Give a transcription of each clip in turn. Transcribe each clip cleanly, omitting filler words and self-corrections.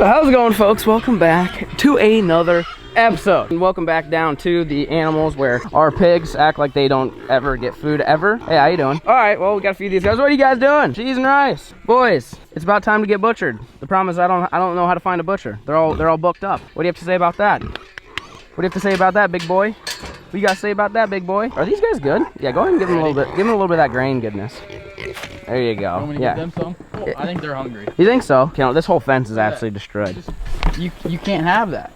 How's it going, folks? Welcome back to another episode. And welcome back down to the animals where our pigs act like they don't ever get food ever. Hey, how you doing? All right, well, we got a few of these guys. What are you guys doing? Cheese and rice. Boys, it's about time to get butchered. The problem is I don't know how to find a butcher. They're all booked up. What do you have to say about that? What do you have to say about that, big boy? What you guys say about that, big boy? Are these guys good? Yeah, go ahead and give them a little bit. Give them a little bit of that grain goodness. There you go. Want me to give them some? Oh, I think they're hungry. You think so? You know, this whole fence is absolutely destroyed. You can't have that.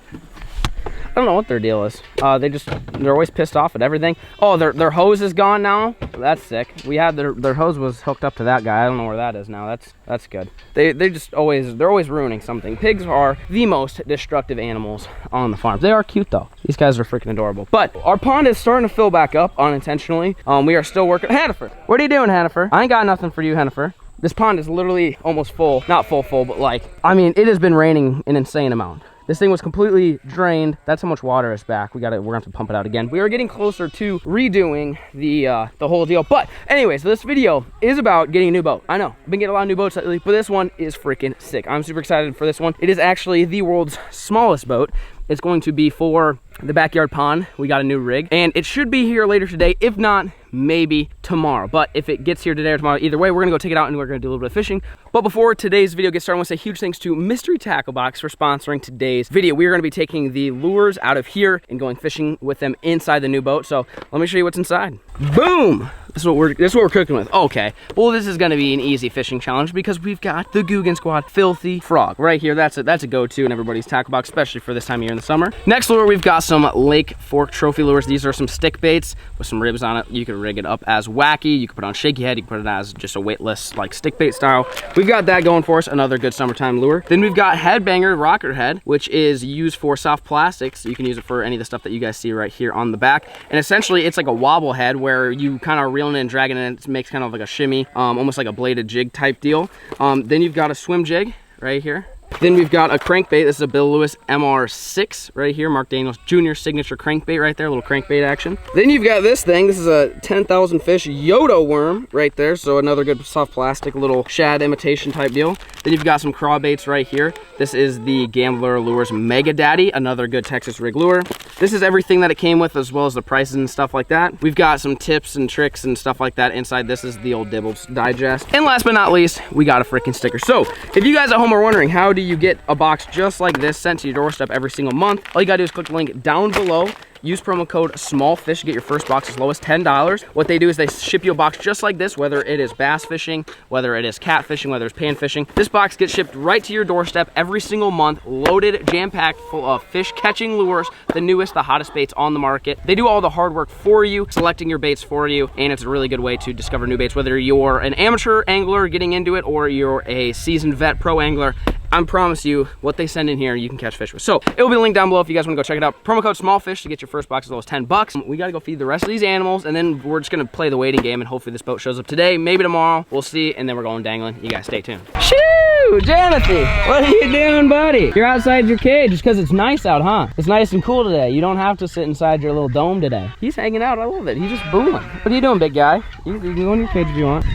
I don't know what their deal is. They're always pissed off at everything. Oh, their hose is gone now. That's sick. We had their hose was hooked up to that guy. I don't know where that is now. That's good. They're always ruining something. Pigs are the most destructive animals on the farm. They are cute though. These guys are freaking adorable. But our pond is starting to fill back up unintentionally. We are still working. Hennifer, what are you doing, Hennifer? I ain't got nothing for you, Hennifer. This pond is literally almost full. Not full, but like, I mean, it has been raining an insane amount. This thing was completely drained. That's how much water is back. We're gonna have to pump it out again. We are getting closer to redoing the whole deal. But anyways, this video is about getting a new boat. I know, I've been getting a lot of new boats lately, but this one is freaking sick. I'm super excited for this one. It is actually the world's smallest boat. It's going to be for the backyard pond. We got a new rig and it should be here later today. If not, maybe tomorrow. But if it gets here today or tomorrow, either way, we're gonna go take it out and we're gonna do a little bit of fishing. But before today's video gets started, I wanna say huge thanks to Mystery Tackle Box for sponsoring today's video. We are gonna be taking the lures out of here and going fishing with them inside the new boat. So let me show you what's inside. Boom! This is what we're cooking with. Okay, well, this is gonna be an easy fishing challenge because we've got the Guggen Squad Filthy Frog right here. That's a go-to in everybody's tackle box, especially for this time of year in the summer. Next lure, we've got some Lake Fork Trophy lures. These are some stick baits with some ribs on it. You could rig it up as wacky. You can put it on shaky head. You can put it as just a weightless, like stick bait style. We've got that going for us. Another good summertime lure. Then we've got Headbanger Rocker Head, which is used for soft plastics. You can use it for any of the stuff that you guys see right here on the back. And essentially, it's like a wobble head where you kind of reeling it and dragging it, and it makes kind of like a shimmy, almost like a bladed jig type deal. Then you've got a swim jig right here. Then we've got a crankbait. This is a Bill Lewis MR6 right here, Mark Daniels Jr. signature crankbait right there, a little crankbait action. Then you've got this thing. This is a 10,000 fish Yodo worm right there, so another good soft plastic little shad imitation type deal. Then you've got some craw baits right here. This is the Gambler Lures Mega Daddy, another good Texas rig lure. This is everything that it came with, as well as the prices and stuff like that. We've got some tips and tricks and stuff like that inside. This is the old Dibbles Digest. And last but not least, we got a freaking sticker. So if you guys at home are wondering, how do you get a box just like this sent to your doorstep every single month? All you gotta do is click the link down below. Use promo code SMALLFISH to get your first box as low as $10. What they do is they ship you a box just like this, whether it is bass fishing, whether it is cat fishing, whether it's pan fishing. This box gets shipped right to your doorstep every single month, loaded, jam-packed, full of fish catching lures, the newest, the hottest baits on the market. They do all the hard work for you, selecting your baits for you, and it's a really good way to discover new baits, whether you're an amateur angler getting into it or you're a seasoned vet pro angler. I promise you, what they send in here, you can catch fish with. So it will be linked down below if you guys want to go check it out. Promo code SMALLFISH to get your first box as low as $10. We got to go feed the rest of these animals, and then we're just going to play the waiting game, and hopefully this boat shows up today, maybe tomorrow. We'll see, and then we're going dangling. You guys stay tuned. Shoo! Janathy, what are you doing, buddy? You're outside your cage just because it's nice out, huh? It's nice and cool today. You don't have to sit inside your little dome today. He's hanging out. I love it. He's just booming. What are you doing, big guy? You can go in your cage if you want.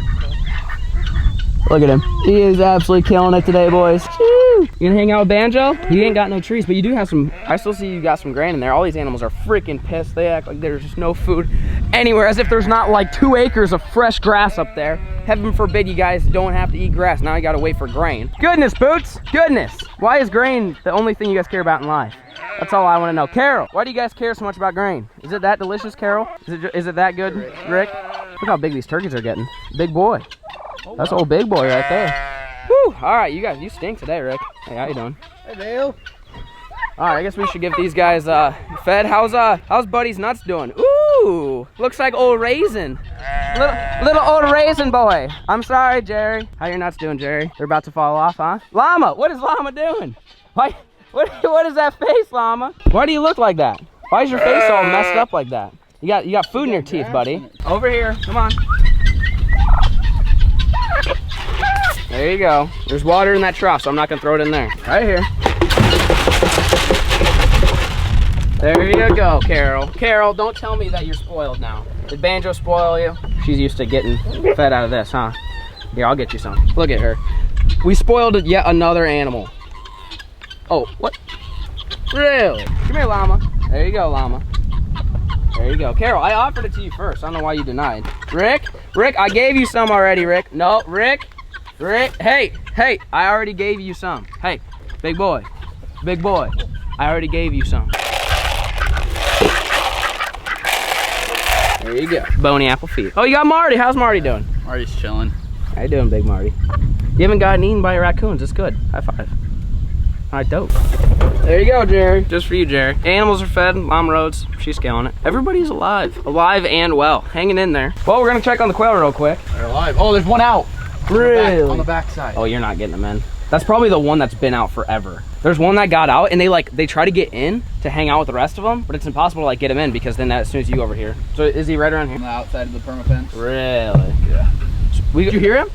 Look at him. He is absolutely killing it today, boys. Woo! You gonna hang out with Banjo? You ain't got no trees, but you do have some. I still see you got some grain in there. All these animals are freaking pissed. They act like there's just no food anywhere, as if there's not like 2 acres of fresh grass up there. Heaven forbid you guys don't have to eat grass. Now you gotta wait for grain. Goodness, Boots. Goodness. Why is grain the only thing you guys care about in life? That's all I want to know. Carol, why do you guys care so much about grain? Is it that delicious, Carol? Is it that good, Rick? Look how big these turkeys are getting. Big boy. That's old big boy right there. Woo! All right, you guys, you stink today, Rick. Hey, how you doing? Hey, Dale. All right, I guess we should give these guys fed. How's Buddy's nuts doing? Ooh, looks like old raisin. Little old raisin boy. I'm sorry, Jerry. How your nuts doing, Jerry? They're about to fall off, huh? Llama, what is Llama doing? Why? What is that face, Llama? Why do you look like that? Why is your face all messed up like that? You got food in your teeth, buddy. Over here, come on. There you go. There's water in that trough, so I'm not gonna throw it in there. Right here. There you go, Carol. Carol, don't tell me that you're spoiled now. Did Banjo spoil you? She's used to getting fed out of this, huh? Here, I'll get you some. Look at her. We spoiled yet another animal. Oh, what? Really? Come here, llama. There you go, llama. There you go. Carol, I offered it to you first. I don't know why you denied. Rick, I gave you some already, Rick. No, Rick, hey, I already gave you some. Hey, big boy, I already gave you some. There you go. Bony apple feet. Oh, you got Marty. How's Marty doing? Marty's chilling. How you doing, big Marty? You haven't gotten eaten by raccoons. It's good. High five. All right, dope. There you go, Jerry. Just for you, Jerry. Animals are fed. Mom Rhodes, she's killing it. Everybody's alive and well, hanging in there. Well, we're gonna check on the quail real quick. They're alive. Oh, there's one out. Really? On the back side. Oh, you're not getting them in. That's probably the one that's been out forever. There's one that got out, and they try to get in to hang out with the rest of them, but it's impossible to like get him in because then as soon as you go over here. So is he right around here? On the outside of the perma fence. Really? Yeah. Did you hear him?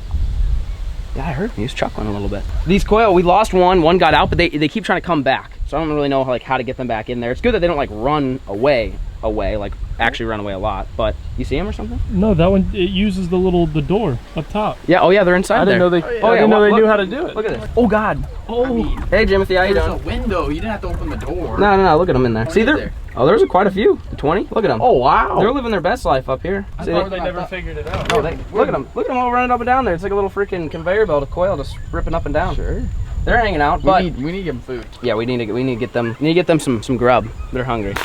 Yeah, I heard him. He was chuckling a little bit. These quail, we lost one got out, but they keep trying to come back. So I don't really know like how to get them back in there. It's good that they don't like run away, like actually run away a lot. But you see them or something? No, that one, it uses the door up top. Yeah, oh yeah, they're inside there. I didn't know they knew how to do it. Look at this. Oh God. Oh. I mean, hey, Jimothy, how you doing? There's a window. You didn't have to open the door. No, look at them in there. See, there. Oh, there's quite a few. 20. Look at them. Oh wow. They're living their best life up here. I thought they never figured it out. No, look at them. Look at them all running up and down there. It's like a little freaking conveyor belt of quail just ripping up and down. Sure. They're hanging out, but we need to give them food. Yeah, we need to get them some grub. They're hungry.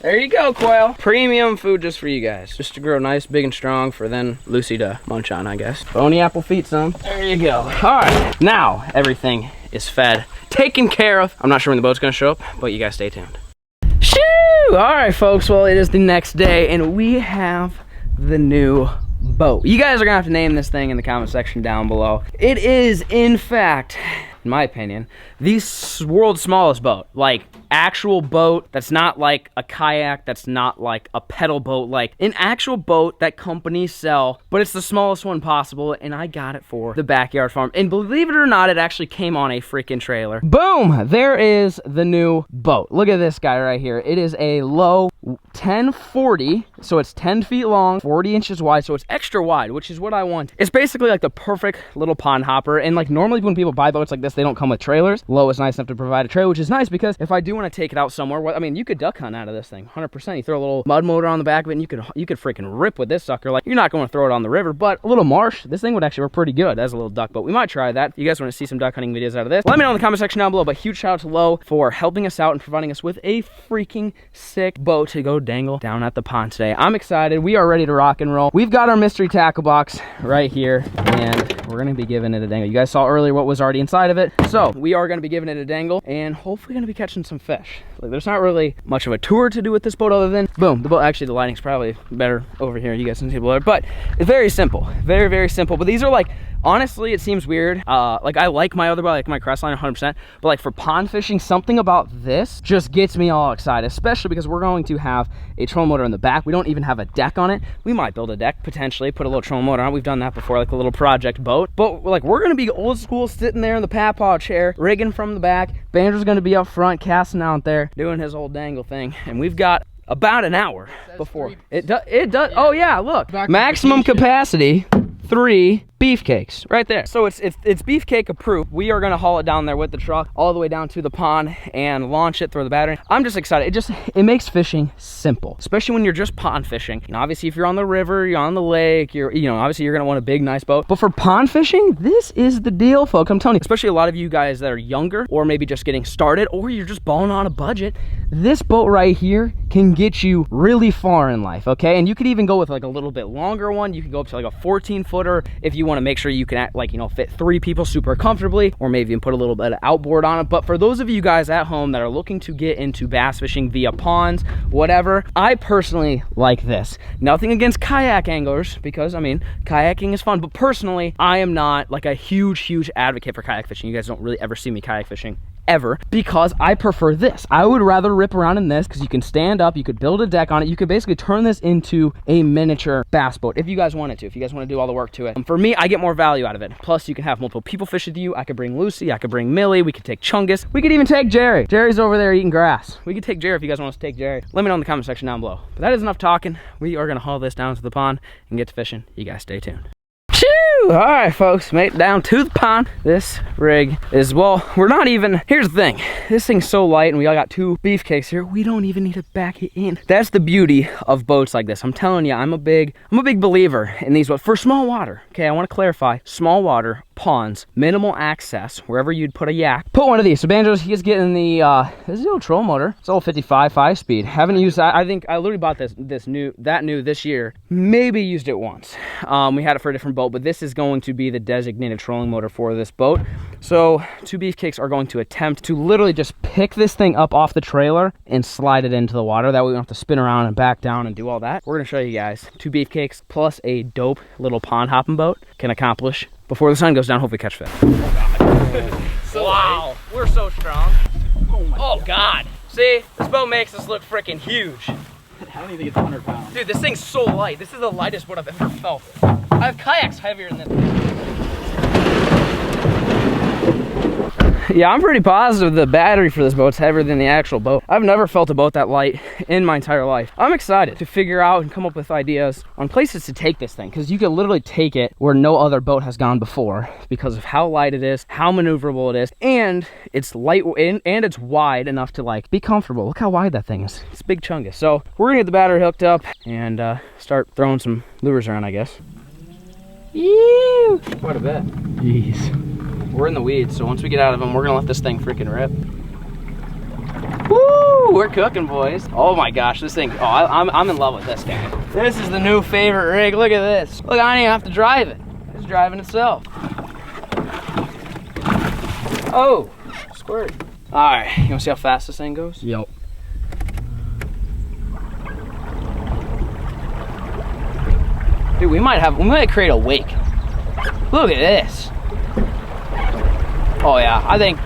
There you go, quail. Premium food just for you guys. Just to grow nice, big, and strong for then Lucy to munch on, I guess. Bony apple feet, son. There you go. All right, now everything is fed, taken care of. I'm not sure when the boat's gonna show up, but you guys stay tuned. Shoo! All right, folks, well, it is the next day, and we have the new boat. You guys are gonna have to name this thing in the comment section down below. It is, in fact, in my opinion, the world's smallest boat. Like, actual boat that's not like a kayak, that's not like a pedal boat, like an actual boat that companies sell, but it's the smallest one possible, and I got it for the backyard farm. And believe it or not, it actually came on a freaking trailer. Boom! There is the new boat. Look at this guy right here. It is a low 1040, so it's 10 feet long, 40 inches wide, so it's extra wide, which is what I want. It's basically like the perfect little pond hopper, and like normally when people buy boats like this, they don't come with trailers. Low is nice enough to provide a trailer, which is nice because if I do want to take it out somewhere, I mean, you could duck hunt out of this thing, 100%. You throw a little mud motor on the back of it, and you could freaking rip with this sucker. Like, you're not going to throw it on the river, but a little marsh, this thing would actually work pretty good as a little duck boat. We might try that. If you guys want to see some duck hunting videos out of this, let me know in the comment section down below. But huge shout out to Lo for helping us out and providing us with a freaking sick boat to go dangle down at the pond today. I'm excited. We are ready to rock and roll. We've got our mystery tackle box right here, and we're going to be giving it a dangle. You guys saw earlier what was already inside of it, so we are going to be giving it a dangle and hopefully going to be catching some fish. Like, there's not really much of a tour to do with this boat other than boom, the boat. Actually, the lighting's probably better over here. You guys can see better, but it's very simple, very, very simple. But these are like, honestly, it seems weird. Like, I like my other boat, I like my Crestline 100%, but like for pond fishing, something about this just gets me all excited, especially because we're going to have a trolling motor in the back. We don't even have a deck on it. We might build a deck potentially, put a little trolling motor on. We've done that before, like a little project boat. But like, we're gonna be old school, sitting there in the papaw chair, rigging from the back. Banjo's gonna be up front, casting out there, doing his old dangle thing, and we've got about an hour before it does. Yeah. Oh yeah, look, maximum capacity 3 beefcakes right there. So it's beefcake approved. We are gonna haul it down there with the truck all the way down to the pond and launch it, throw the battery. I'm just excited. It makes fishing simple, especially when you're just pond fishing. You know, obviously if you're on the river, you're on the lake, obviously you're gonna want a big nice boat. But for pond fishing, this is the deal, folks. I'm telling you, especially a lot of you guys that are younger or maybe just getting started, or you're just balling on a budget, this boat right here can get you really far in life, okay? And you could even go with like a little bit longer one. You can go up to like a 14-footer if you want to make sure you can fit 3 people super comfortably, or maybe even put a little bit of outboard on it. But for those of you guys at home that are looking to get into bass fishing via ponds, whatever, I personally like this. Nothing against kayak anglers, because I mean, kayaking is fun, but personally, I am not like a huge advocate for kayak fishing. You guys don't really ever see me kayak fishing ever because I prefer this. I would rather rip around in this because you can stand up, you could build a deck on it, you could basically turn this into a miniature bass boat if you guys wanted to, if you guys want to do all the work to it. For me, I get more value out of it. Plus, you can have multiple people fish with you. I could bring Lucy, I could bring Millie, we could take Chungus, we could even take Jerry. Jerry's over there eating grass. We could take Jerry if you guys want us to take Jerry. Let me know in the comment section down below. But that is enough talking. We are gonna haul this down to the pond and get to fishing. You guys stay tuned. All right, folks, made it down to the pond. This rig is, well, we're not even, here's the thing. This thing's so light and we all got 2 beefcakes here. We don't even need to back it in. That's the beauty of boats like this. I'm telling you, I'm a big believer in these, but for small water. Okay, I want to clarify, small water, ponds, minimal access, wherever you'd put a yak. Put one of these. So Banjo's, he's getting the, this is the old troll motor. It's all 55, 5-speed. Haven't used that. I think I literally bought this new this year. Maybe used it once. We had it for a different boat, but this is going to be the designated trolling motor for this boat. So 2 beefcakes are going to attempt to literally just pick this thing up off the trailer and slide it into the water. That way we don't have to spin around and back down and do all that. We're gonna show you guys 2 beefcakes plus a dope little pond hopping boat can accomplish before the sun goes down. Hopefully catch fish. Oh, God. Wow, we're so strong. Oh God. See, this boat makes us look freaking huge. I don't even think it's 100 pounds. Dude, this thing's so light. This is the lightest boat I've ever felt. I have kayaks heavier than this. Yeah, I'm pretty positive the battery for this boat's heavier than the actual boat. I've never felt a boat that light in my entire life. I'm excited to figure out and come up with ideas on places to take this thing, because you can literally take it where no other boat has gone before because of how light it is, how maneuverable it is, and it's light and it's wide enough to like be comfortable. Look how wide that thing is. It's big chungus. So we're gonna get the battery hooked up and start throwing some lures around, I guess. Ew! Quite a bit. Jeez. We're in the weeds, so once we get out of them, we're gonna let this thing freaking rip. Woo! We're cooking, boys. Oh my gosh, this thing, oh, I'm in love with this guy. This is the new favorite rig. Look at this. Look, I don't even have to drive it. It's driving itself. Oh, squirt. All right, you wanna see how fast this thing goes? Yep. Dude, we might create a wake. Look at this. Oh yeah, I think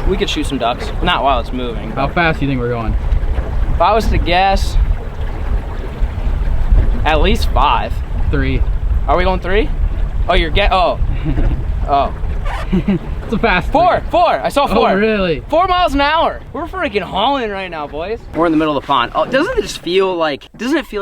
we could shoot some ducks. Not while it's moving. How fast do you think we're going? If I was to guess, at least 5. 3. Are we going 3? Oh, oh. Oh. It's a fast 4. I saw 4. Oh, really? 4 miles an hour. We're freaking hauling right now, boys. We're in the middle of the pond. Oh, doesn't it feel like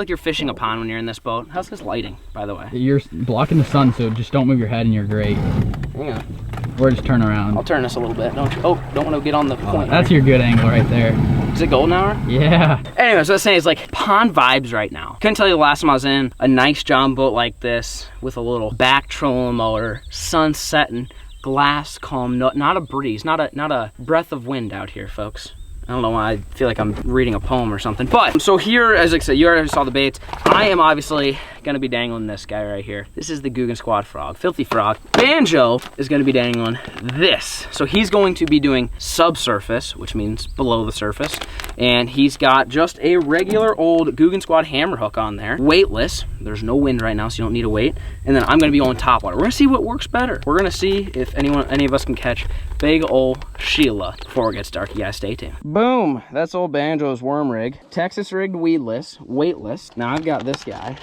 you're fishing a pond when you're in this boat? How's this lighting, by the way? You're blocking the sun, so just don't move your head and you're great. Hang on. Or just turn around. I'll turn this a little bit. Don't want to get on the point. That's your good angle right there. Is it golden hour? Yeah. Anyways, what I was saying is like pond vibes right now. Couldn't tell you the last time I was in a nice John boat like this with a little back trolling motor, sun setting, glass calm, not a breeze, not a breath of wind out here, folks. I don't know why I feel like I'm reading a poem or something. But, so here, as I said, you already saw the baits. I am obviously gonna be dangling this guy right here. This is the Guggen Squad frog, filthy frog. Banjo is gonna be dangling this. So he's going to be doing subsurface, which means below the surface. And he's got just a regular old Guggen Squad hammer hook on there, weightless. There's no wind right now, so you don't need a weight. And then I'm gonna be on top water. We're gonna see what works better. We're gonna see if any of us can catch big ol' Sheila before it gets dark. You guys stay tuned. Boom, that's old Banjo's worm rig. Texas rigged weedless, weightless. Now I've got this guy.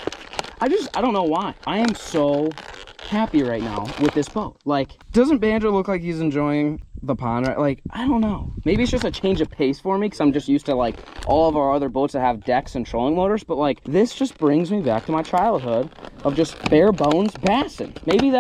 I don't know why. I am so happy right now with this boat. Like, doesn't Banjo look like he's enjoying the pond, right? Like, I don't know. Maybe it's just a change of pace for me because I'm just used to like all of our other boats that have decks and trolling motors, but like this just brings me back to my childhood of just bare bones bassing. Maybe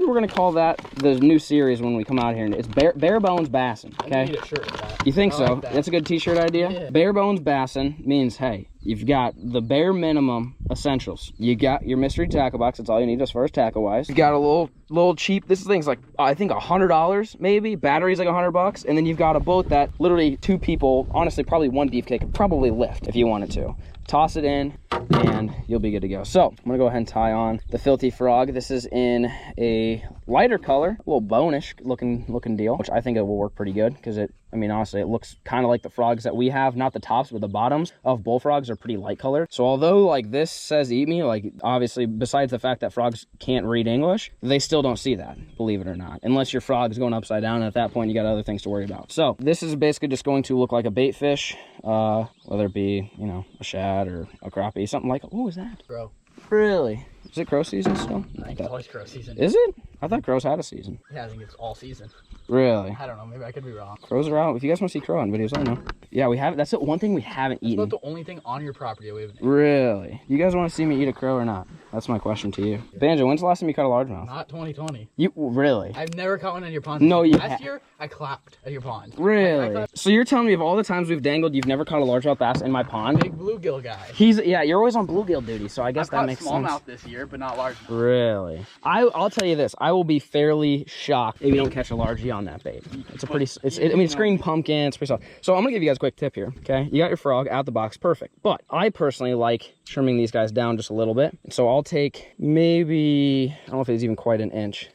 we're gonna call that the new series when we come out here. It's bare bones bassing. Okay. I need a shirt with that. You think so? Like that. That's a good t-shirt idea. Yeah. Bare bones bassing means, hey, you've got the bare minimum essentials. You got your mystery tackle box. That's all you need as far as tackle wise. You got a little cheap. This thing's like I think $100 maybe. Battery's like $100, and then you've got a boat that literally 2 people, honestly probably 1 beefcake could probably lift if you wanted to. toss it in, and you'll be good to go. So I'm gonna go ahead and tie on the Filthy Frog. This is in a lighter color, a little bone-ish looking deal, which I think it will work pretty good because I mean, honestly, it looks kind of like the frogs that we have, not the tops, but the bottoms of bullfrogs are pretty light colored. So although like this says eat me, like obviously besides the fact that frogs can't read English, they still don't see that, believe it or not, unless your frog is going upside down, and at that point you got other things to worry about. So this is basically just going to look like a bait fish, whether it be, you know, a shad or a crappie, something like, what was that? Bro. Really? Is it crow season still? I think it's always crow season. Is it? I thought crows had a season. Yeah, I think it's all season. Really? I don't know, maybe I could be wrong. Crows are out. If you guys want to see crow on videos, let me know. Yeah, we have. That's the one thing we haven't eaten. It's about the only thing on your property we haven't eaten. Really? You guys want to see me eat a crow or not? That's my question to you. Banjo, when's the last time you caught a largemouth? Not 2020. You really? I've never caught one in your pond. No, you Last year, I clapped at your pond. Really? So you're telling me of all the times we've dangled, you've never caught a largemouth bass in my pond? Big bluegill guy. Yeah, you're always on bluegill duty, so I guess that makes sense. I've caught smallmouth this year, but not largemouth. Really? I'll tell you this. I will be fairly shocked if you don't catch a largie on that bait. It's a pretty. I mean, it's green pumpkin. It's pretty soft. So I'm gonna give you guys a quick tip here. Okay, you got your frog out the box, perfect. But I personally like trimming these guys down just a little bit. So I'll take maybe, I don't know if it's even quite an inch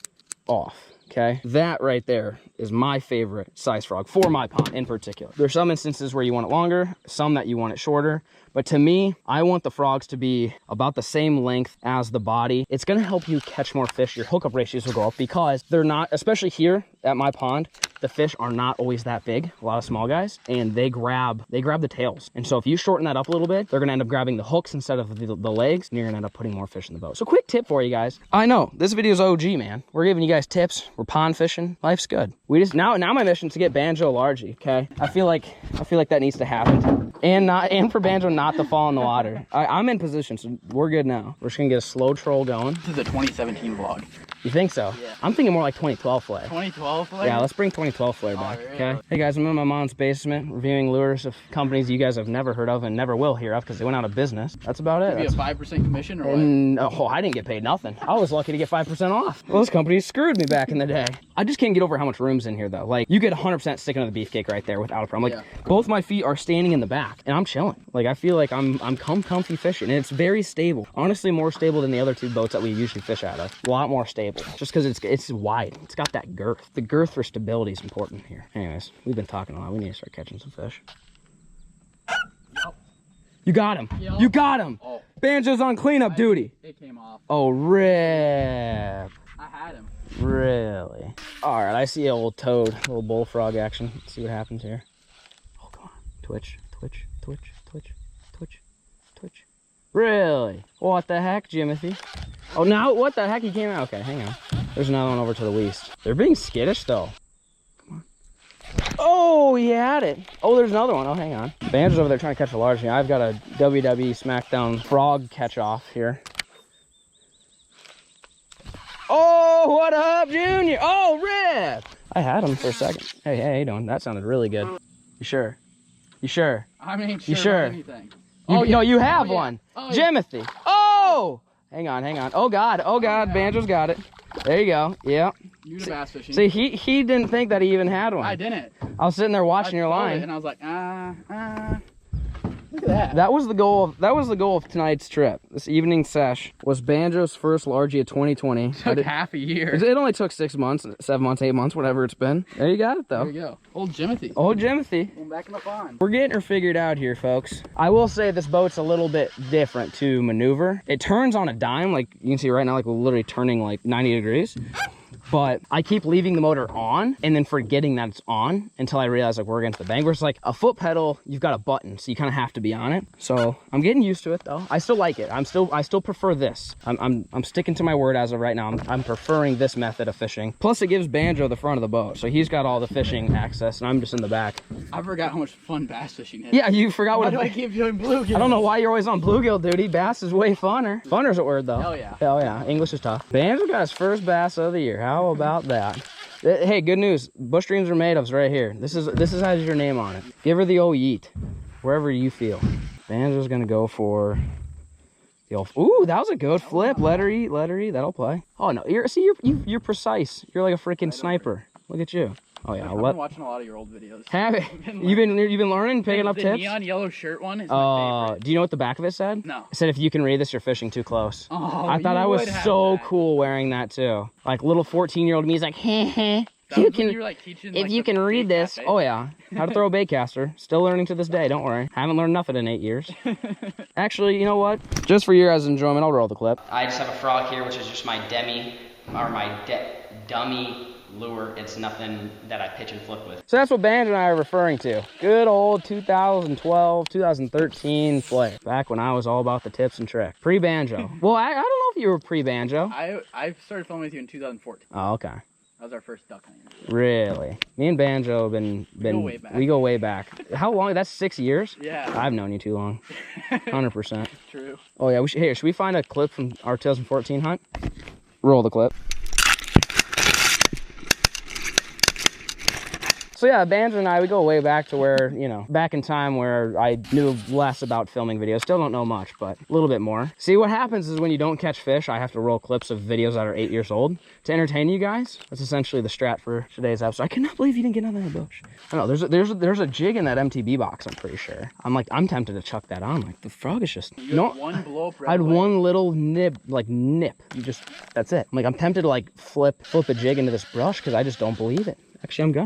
off. Okay, that right there is my favorite size frog for my pond in particular. There's some instances where you want it longer, some that you want it shorter. But to me, I want the frogs to be about the same length as the body. It's gonna help you catch more fish. Your hookup ratios will go up because they're not, especially here at my pond, the fish are not always that big, a lot of small guys, and they grab the tails. And so if you shorten that up a little bit, they're gonna end up grabbing the hooks instead of the legs, and you're gonna end up putting more fish in the boat. So quick tip for you guys. I know, this video is OG, man. We're giving you guys tips. We're pond fishing. Life's good. Now my mission is to get Banjo a largie, okay? I feel like that needs to happen. And for Banjo not to fall in the water. I'm in position, so we're good now. We're just gonna get a slow troll going. This is a 2017 vlog. You think so? Yeah. I'm thinking more like 2012 FLAIR. 2012 FLAIR? Yeah, let's bring 2012 FLAIR back, Right. okay? Hey guys, I'm in my mom's basement reviewing lures of companies you guys have never heard of and never will hear of because they went out of business. That's about it. Maybe a 5% commission or what? Oh, I didn't get paid nothing. I was lucky to get 5% off. Those companies screwed me back in the day. I just can't get over how much room's in here though. Like, you get 100% sticking to the beefcake right there without a problem. Like, both my feet are standing in the back and I'm chilling. Like, I feel like I'm comfy fishing and it's very stable. Honestly, more stable than the other two boats that we usually fish out of. A lot more stable. Just because it's wide. It's got that girth. The girth for stability is important here. Anyways, we've been talking a lot. We need to start catching some fish. Yep. You got him. Yep. You got him. Oh. Banjo's on cleanup duty. It came off. Oh, rip. I had him. Really? All right, I see a little toad, a little bullfrog action. Let's see what happens here. Oh, come on. Twitch, twitch, twitch, twitch, twitch, twitch. Really? What the heck, Jimothy? Oh, now what the heck? He came out. Okay, hang on. There's another one over to the west. They're being skittish, though. Come on. Oh, he had it. Oh, there's another one. Oh, hang on. Banjo's over there trying to catch a large. I've got a WWE SmackDown frog catch off here. Oh, what up, Junior? Oh, Rip! I had him for a second. Hey, how you doing? That sounded really good. You sure? You sure? I mean, You sure? about anything. No, you have one. Oh, yeah. Jimothy. Oh! Hang on, hang on. Oh, God. Oh, God. Banjo's got it. There you go. Yeah. New to bass fishing. See, he didn't think that he even had one. I didn't. I was sitting there watching your saw it, line. and I was like, look at that. That was the goal of tonight's trip. This evening sesh was Banjo's first largie of 2020. It took half a year. It only took 6 months, 7 months, 8 months, whatever it's been. There you got it, though. There you go. Old Jimothy. Old Jimothy. Going back in the pond. We're getting her figured out here, folks. I will say this boat's a little bit different to maneuver. It turns on a dime, like you can see right now, like we're literally turning like 90 degrees. But I keep leaving the motor on and then forgetting that it's on until I realize like we're against the bank. Where it's like a foot pedal, you've got a button, so you kind of have to be on it. So I'm getting used to it though. I still like it. I still prefer this. I'm sticking to my word as of right now. I'm preferring this method of fishing. Plus it gives Banjo the front of the boat, so he's got all the fishing access, and I'm just in the back. I forgot how much fun bass fishing is. Yeah, you forgot Why what. do I keep doing bluegill? I don't know why you're always on bluegill duty. Bass is way funner. Funner's a word though. Hell yeah. Hell yeah. English is tough. Banjo got his first bass of the year. How about that? Hey, good news. Bush Dreams are made of's right here. This has your name on it. Give her the old yeet, wherever you feel. Banjo's gonna go for the old. Ooh, that was a good flip. Let her eat. Let her eat. That'll play. Oh no, you're precise. You're like a freaking sniper. Look at you. Oh yeah, I've been watching a lot of your old videos. Have it? You've been learning, picking up the tips? neon yellow shirt one is my favorite. Do you know what the back of it said? No. It said, if you can read this, you're fishing too close. Oh, I thought you I was would have so that. cool wearing that too. Like little 14-year-old me is like, heh heh. That was when you were, like, teaching, If like, you the can read bait this, cafe. oh yeah, how to throw a bait caster. Still learning to this day, don't worry. Haven't learned nothing in 8 years. Actually, you know what? Just for your guys' enjoyment, I'll roll the clip. I just have a frog here, which is just my dummy lure. It's nothing that I pitch and flip with. So that's what Banjo and I are referring to. Good old 2012, 2013 FLAIR. Back when I was all about the tips and tricks. Pre-Banjo. Well, I don't know if you were pre-Banjo. I started filming with you in 2014. Oh, okay. That was our first duck hunting. Really? Me and Banjo have been we go way back. How long? That's 6 years? Yeah. I've known you too long. 100%. True. Oh yeah, should we find a clip from our 2014 hunt? Roll the clip. So yeah, Banjo and I, we go way back to where, you know, back in time where I knew less about filming videos. Still don't know much, but a little bit more. See, what happens is when you don't catch fish, I have to roll clips of videos that are 8 years old to entertain you guys. That's essentially the strat for today's episode. I cannot believe you didn't get nothing in the bush. I don't know, there's a jig in that MTB box, I'm pretty sure. I'm tempted to chuck that on. Like, the frog is just, You had one blow up I had one little nip. That's it. I'm tempted to like flip a jig into this brush because I just don't believe it. Actually,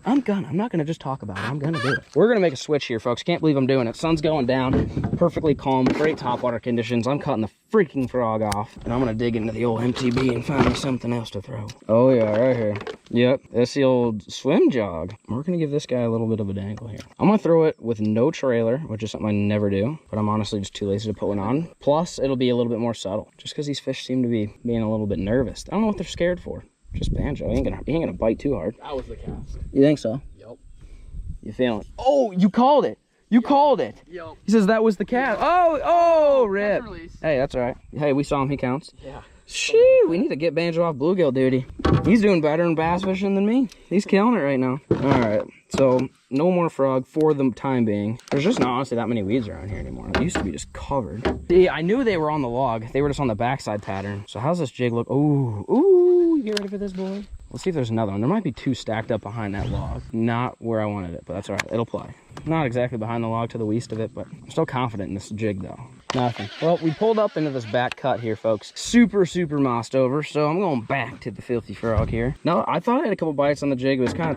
I'm not gonna just talk about it. I'm gonna do it. We're gonna make a switch here, folks. Can't believe I'm doing it. Sun's going down, perfectly calm, great topwater conditions. I'm cutting the freaking frog off, and I'm gonna dig into the old MTB and find me something else to throw. Oh yeah, right here. Yep, that's the old swim jog. We're gonna give this guy a little bit of a dangle here. I'm gonna throw it with no trailer, which is something I never do, but I'm honestly just too lazy to put one on. Plus, it'll be a little bit more subtle, just because these fish seem to be being a little bit nervous. I don't know what they're scared for. Just Banjo. He ain't gonna bite too hard. That was the cast. You think so? Yep. You feeling it? Oh, you called it. You called it. Yep. He says that was the cat. Oh, rip. Release. Hey, that's all right. Hey, we saw him. He counts. Yeah. Shoo, we need to get Banjo off bluegill duty. He's doing better in bass fishing than me. He's killing it right now. All right, so no more frog for the time being. There's just not honestly that many weeds around here anymore. It used to be just covered. See, I knew they were on the log. They were just on the backside pattern. So how's this jig look? Ooh, you get ready for this, boy? Let's see if there's another one. There might be two stacked up behind that log. Not where I wanted it, but that's all right. It'll play. Not exactly behind the log to the west of it, but I'm still confident in this jig though. Nothing. Well, we pulled up into this back cut here, folks. Super mossed over, so I'm going back to the filthy frog here. No, I thought I had a couple bites on the jig. It was kind of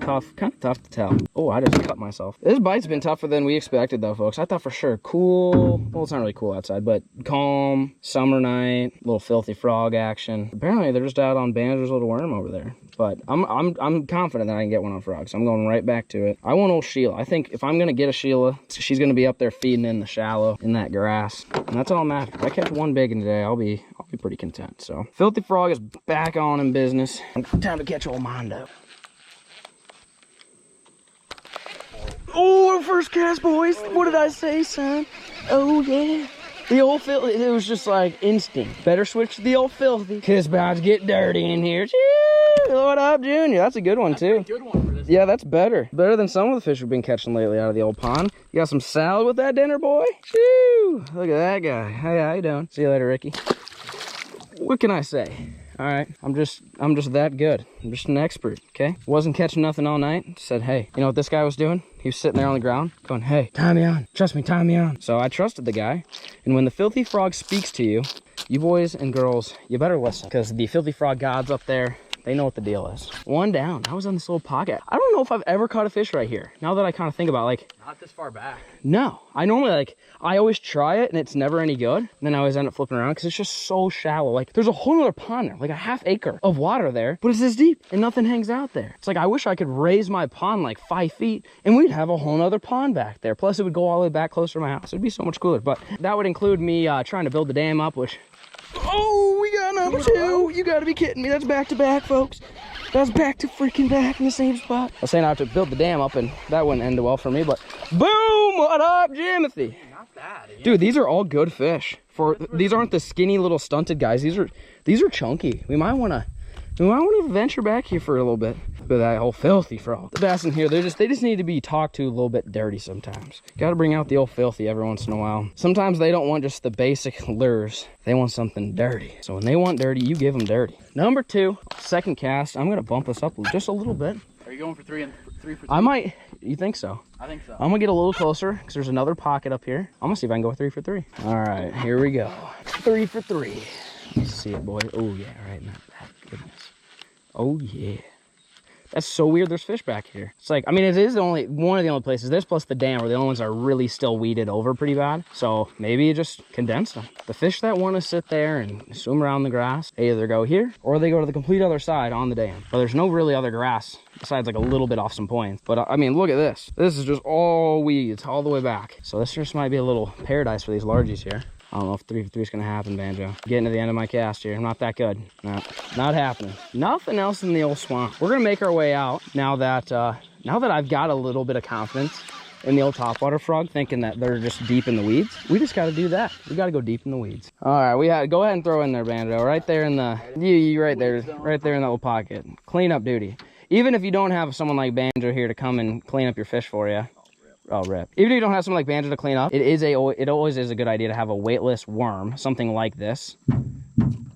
tough to tell. Oh, I just cut myself. This bite's been tougher than we expected though, folks. I thought for sure cool. Well, it's not really cool outside, but calm, summer night, little filthy frog action. Apparently they're just out on Banjo's little worm over there. But I'm confident that I can get one on frog, so I'm going right back to it. I want old Sheila. I think if I'm gonna get a Sheila, she's gonna be up there feeding in the shallow, in that grass, and that's all that matters. If I catch one big in today, I'll be pretty content. So filthy frog is back on in business. Time to catch old Mondo. Oh, our first cast, boys. What did I say, son? Oh yeah. The old filthy, it was just like instinct. Better switch to the old filthy, because it's about to get dirty in here. What up, Junior? That's a good one, too. Good one for this. Yeah, that's better. Better than some of the fish we've been catching lately out of the old pond. You got some salad with that dinner, boy? Shoo! Look at that guy. Hey, how you doing? See you later, Ricky. What can I say? All right, I'm just that good. I'm just an expert, okay? Wasn't catching nothing all night. Said, hey, you know what this guy was doing? He was sitting there on the ground going, hey, tie me on. Trust me, tie me on. So I trusted the guy. And when the filthy frog speaks to you, you boys and girls, you better listen, because the filthy frog gods up there, they know what the deal is. One down. I was on this little pocket. I don't know if I've ever caught a fish right here. Now that I kind of think about it, like, Not this far back. no. I normally I always try it and it's never any good. And then I always end up flipping around because it's just so shallow. Like there's a whole other pond there, like a half acre of water there, but it's this deep and nothing hangs out there. It's like, I wish I could raise my pond like 5 feet and we'd have a whole other pond back there. Plus it would go all the way back closer to my house. It'd be so much cooler. But that would include me trying to build the dam up, which, oh, we got number 2. You gotta be kidding me. That's back to back, folks. That's back to freaking back in the same spot. I was saying I have to build the dam up and that wouldn't end well for me, but boom, what up, Jimothy? Not bad. Yeah. Dude, these are all good fish. These aren't the skinny little stunted guys. These are chunky. We might want to venture back here for a little bit. But that whole filthy frog. The bass in here, they just need to be talked to a little bit dirty sometimes. Got to bring out the old filthy every once in a while. Sometimes they don't want just the basic lures. They want something dirty. So when they want dirty, you give them dirty. Number 2, second cast. I'm gonna bump this up just a little bit. Are you going for three for three? I might. You think so? I think so. I'm gonna get a little closer because there's another pocket up here. I'm gonna see if I can go 3 for 3. All right, here we go. 3 for 3. Let's see it, boy. Oh yeah, right in that. Goodness. Oh yeah. That's so weird. There's fish back here. It's like, I mean, it is one of the only places. This plus the dam are the only ones that are really still weeded over pretty bad. So maybe you just condense them. The fish that want to sit there and swim around the grass, they either go here or they go to the complete other side on the dam. But there's no really other grass besides like a little bit off some points. But I mean, look at this. This is just all weeds all the way back. So this just might be a little paradise for these largies here. I don't know if 3 for 3 is going to happen, Banjo. Getting to the end of my cast here. I'm not that good. No, not happening. Nothing else in the old swamp. We're going to make our way out now that I've got a little bit of confidence in the old topwater frog, thinking that they're just deep in the weeds. We just got to do that. We got to go deep in the weeds. All right, go ahead and throw in there, Banjo. Right there in the, you right there in that little pocket. Clean up duty. Even if you don't have someone like Banjo here to come and clean up your fish for you. Oh, rip. Even if you don't have someone like Banjo to clean up, it always is a good idea to have a weightless worm, something like this,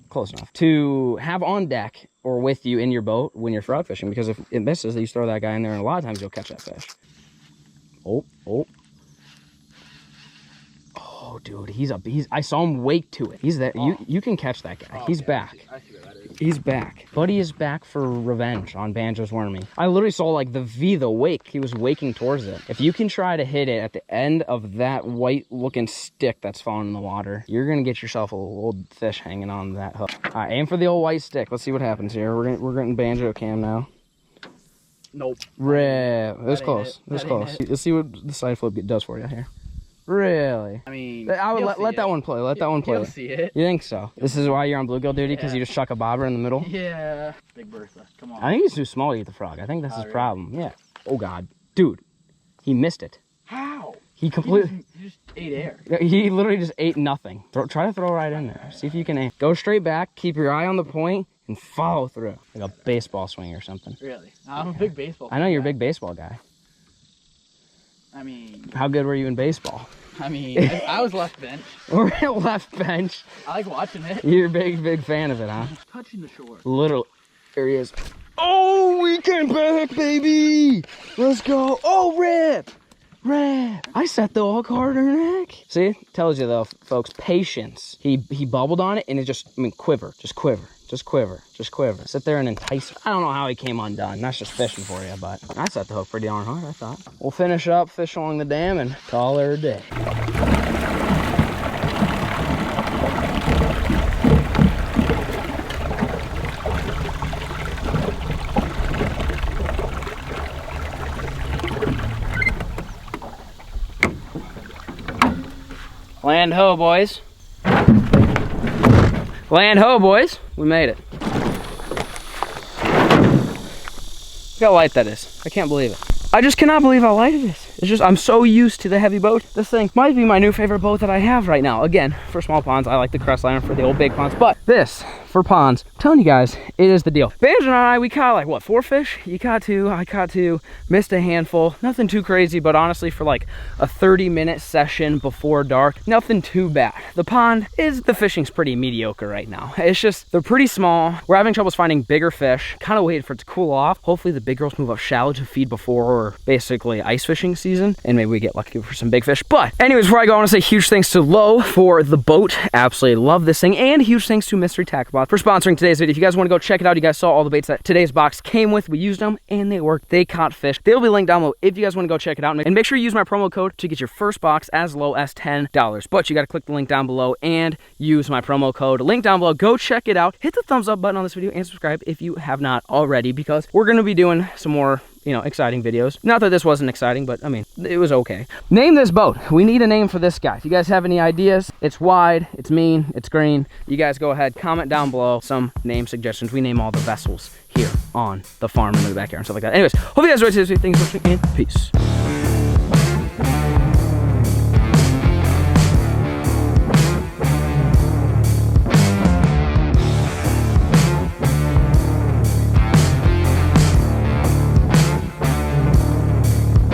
close enough, to have on deck or with you in your boat when you're frog fishing, because if it misses, you throw that guy in there, and a lot of times you'll catch that fish. Oh, dude, I saw him wake to it. He's there. Oh. You can catch that guy. He's back. I see what that is. He's back. Buddy is back for revenge on Banjo's wormy. I literally saw like the wake. He was waking towards it. If you can try to hit it at the end of that white looking stick that's falling in the water, you're gonna get yourself a little old fish hanging on that hook. All right, aim for the old white stick. Let's see what happens here. We're getting Banjo cam now. Nope. Rip. It was close. It was close. Let's see what the side flip does for you here. Really? I mean, I would let that one play. Let that one play. You'll see it. You think so? This is why you're on bluegill duty, because you just chuck a bobber in the middle? Yeah. Big Bertha. Come on. I think he's too small to eat the frog. I think that's his problem. Yeah. Oh, God. Dude, he missed it. How? He completely... He just ate air. He literally just ate nothing. Try to throw right in there. See if you can aim. Go straight back. Keep your eye on the point and follow through. Like a baseball swing or something. Really? I'm a big baseball guy. I know you're a big baseball guy. I mean... How good were you in baseball? I mean, I was left bench. Or left bench. I like watching it. You're a big fan of it, huh? Touching the shore. Literally. There he is. Oh, we came back, baby. Let's go. Oh, rip. I set the all harder neck. See, tells you though, folks, patience. He bubbled on it and it just, quiver. Sit there and entice. I don't know how he came undone. That's just fishing for you, but I set the hook pretty darn hard, I thought. We'll finish up, fish along the dam, and call her a day. Land ho, boys. Land ho, boys. We made it. Look how light that is. I can't believe it. I just cannot believe how light it is. It's just, I'm so used to the heavy boat. This thing might be my new favorite boat that I have right now. Again, for small ponds, I like the Crestliner. For the old big ponds, but this, for ponds, I'm telling you guys, it is the deal. Banjo and I, we caught like, what, 4 fish? You caught 2, I caught 2, missed a handful. Nothing too crazy, but honestly, for like a 30-minute session before dark, nothing too bad. The pond the fishing's pretty mediocre right now. It's just, they're pretty small. We're having troubles finding bigger fish. Kind of waiting for it to cool off. Hopefully the big girls move up shallow to feed before basically ice fishing season, and maybe we get lucky for some big fish. But anyways, before I go, I want to say huge thanks to Lowe for the boat. Absolutely love this thing. And huge thanks to Mystery Tackle Box for sponsoring today's video. If you guys want to go check it out, you guys saw all the baits that today's box came with. We used them and they worked. They caught fish. They'll be linked down below if you guys want to go check it out. And make sure you use my promo code to get your first box as low as $10. But you got to click the link down below and use my promo code. Link down below. Go check it out. Hit the thumbs up button on this video and subscribe if you have not already, because we're going to be doing some more, exciting videos. Not that this wasn't exciting, but I mean, it was okay. Name this boat. We need a name for this guy. If you guys have any ideas, it's wide, it's mean, it's green. You guys go ahead, comment down below some name suggestions. We name all the vessels here on the farm and in the backyard and stuff like that. Anyways, hope you guys enjoyed today's video. Thanks for watching and peace.